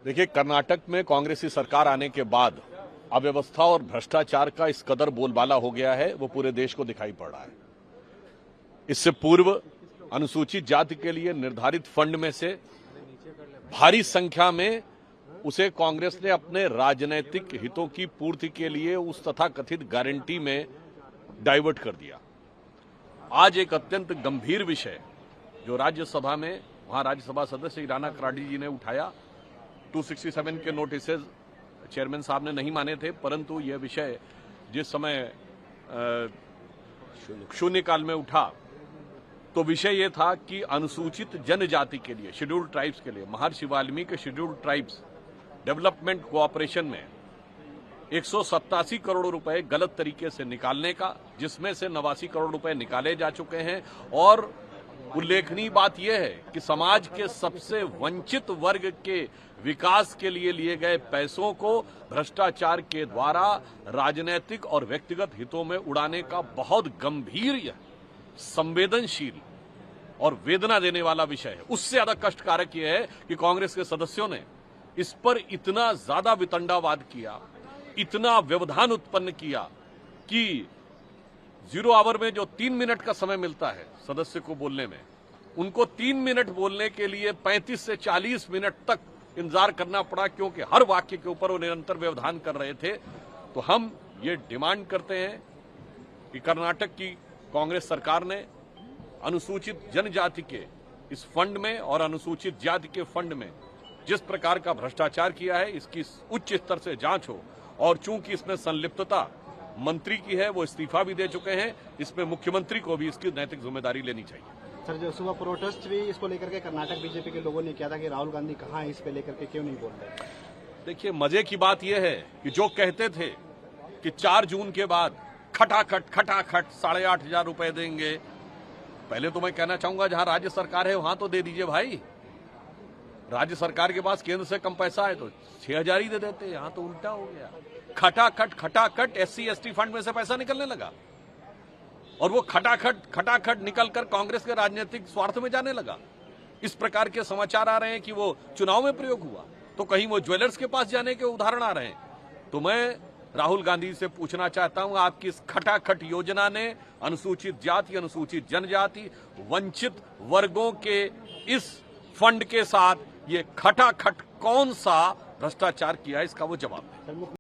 देखिए, कर्नाटक में कांग्रेस की सरकार आने के बाद अव्यवस्था और भ्रष्टाचार का इस कदर बोलबाला हो गया है, वो पूरे देश को दिखाई पड़ रहा है। इससे पूर्व अनुसूचित जाति के लिए निर्धारित फंड में से भारी संख्या में उसे कांग्रेस ने अपने राजनीतिक हितों की पूर्ति के लिए उस तथाकथित गारंटी में डाइवर्ट कर दिया। आज एक अत्यंत गंभीर विषय जो राज्यसभा में वहां राज्यसभा सदस्य ईराना कराडी जी ने उठाया, 267 के नोटिसेज चेयरमैन साहब ने नहीं माने थे, परंतु यह विषय जिस समय शून्यकाल में उठा तो विषय यह था कि अनुसूचित जनजाति के लिए, शेड्यूल्ड ट्राइब्स के लिए महर्षि Valmiki scheduled tribes development cooperation में 187 करोड़ रुपए गलत तरीके से निकालने का, जिसमें से 89 करोड़ रुपए निकाले जा चुके हैं। और उल्लेखनीय बात यह है कि समाज के सबसे वंचित वर्ग के विकास के लिए गए पैसों को भ्रष्टाचार के द्वारा राजनीतिक और व्यक्तिगत हितों में उड़ाने का बहुत गंभीर, संवेदनशील और वेदना देने वाला विषय है। उससे ज्यादा कष्टकारक यह है कि कांग्रेस के सदस्यों ने इस पर इतना ज्यादा वितंडावाद किया, इतना व्यवधान उत्पन्न किया कि 0 आवर में जो 3 मिनट का समय मिलता है सदस्य को बोलने में, उनको 3 मिनट बोलने के लिए 35 से 40 मिनट तक इंतजार करना पड़ा, क्योंकि हर वाक्य के ऊपर वो निरंतर व्यवधान कर रहे थे। तो हम ये डिमांड करते हैं कि कर्नाटक की कांग्रेस सरकार ने अनुसूचित जनजाति के इस फंड में और अनुसूचित जाति के फंड में जिस प्रकार का भ्रष्टाचार किया है, इसकी उच्च स्तर से जांच हो। और चूंकि इसमें संलिप्तता मंत्री की है, वो इस्तीफा भी दे चुके हैं, इसमें मुख्यमंत्री को भी इसकी नैतिक जिम्मेदारी लेनी चाहिए। सर, जो सुबह प्रोटेस्ट भी इसको लेकर के कर्नाटक बीजेपी के लोगों ने किया था कि राहुल गांधी कहाँ है, इस पे लेकर के क्यों नहीं बोल रहे? देखिए, मजे की बात यह है कि जो कहते थे कि 4 जून के बाद खटाखट 8,500 रुपए देंगे, पहले तो मैं कहना चाहूंगा जहां राज्य सरकार है वहां तो दे दीजिए भाई। राज्य सरकार के पास केंद्र से कम पैसा है तो 6,000 ही दे देते, यहां तो उल्टा हो गया। खटाखट SC/ST फंड में से पैसा निकलने लगा और वो खटाखट निकलकर कांग्रेस के राजनीतिक स्वार्थ में जाने लगा। इस प्रकार के समाचार आ रहे हैं कि वो चुनाव में प्रयोग हुआ, तो कहीं वो ज्वेलर्स के पास जाने के उदाहरण आ रहे हैं। तो मैं राहुल गांधी से पूछना चाहता हूं, आपकी इस खटाखट योजना ने अनुसूचित जाति, अनुसूचित जनजाति, वंचित वर्गों के इस फंड के साथ ये खटाखट कौन सा भ्रष्टाचार किया, इसका वो जवाब है।